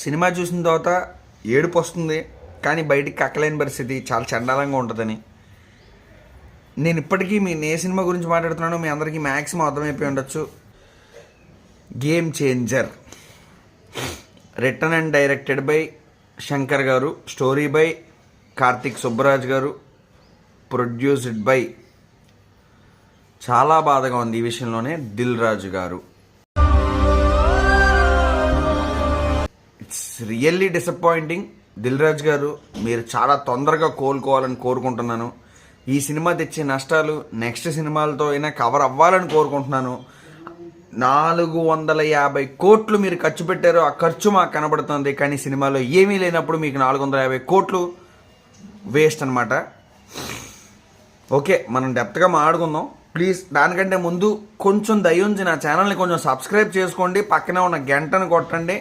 Cinema చూసిన తర్వాత ఏడుపు వస్తుంది, కానీ బయటికి కక్కలేని పరిస్థితి, చాలా చండాలంగా ఉంటుందని. నేను ఇప్పటికీ ఏ సినిమా గురించి మాట్లాడుతున్నానో మీ అందరికీ మ్యాక్సిమం అర్థమైపోయి ఉండొచ్చు. Game changer. Written and directed by Shankar గారు, స్టోరీ బై కార్తిక్ సుబ్బరాజ్ గారు, ప్రొడ్యూస్డ్ బై, చాలా బాధగా ఉంది ఈ విషయంలోనే, Dil Raju garu. It's really disappointing. Dil Raju garu, మీరు చాలా తొందరగా కోలుకోవాలని కోరుకుంటున్నాను. ఈ సినిమా తెచ్చే నష్టాలు నెక్స్ట్ సినిమాలతో అయినా కవర్ అవ్వాలని కోరుకుంటున్నాను. 450 కోట్లు మీరు ఖర్చు పెట్టారు, ఆ ఖర్చు మాకు కనబడుతుంది, కానీ సినిమాలో ఏమీ లేనప్పుడు మీకు 450 కోట్లు వేస్ట్ అనమాట. ఓకే, మనం డెప్త్గా మాట్లాడుకుందాం ప్లీజ్. దానికంటే ముందు కొంచెం దయ ఉంచి నా ఛానల్ని కొంచెం సబ్స్క్రైబ్ చేసుకోండి, పక్కనే ఉన్న గంటను కొట్టండి.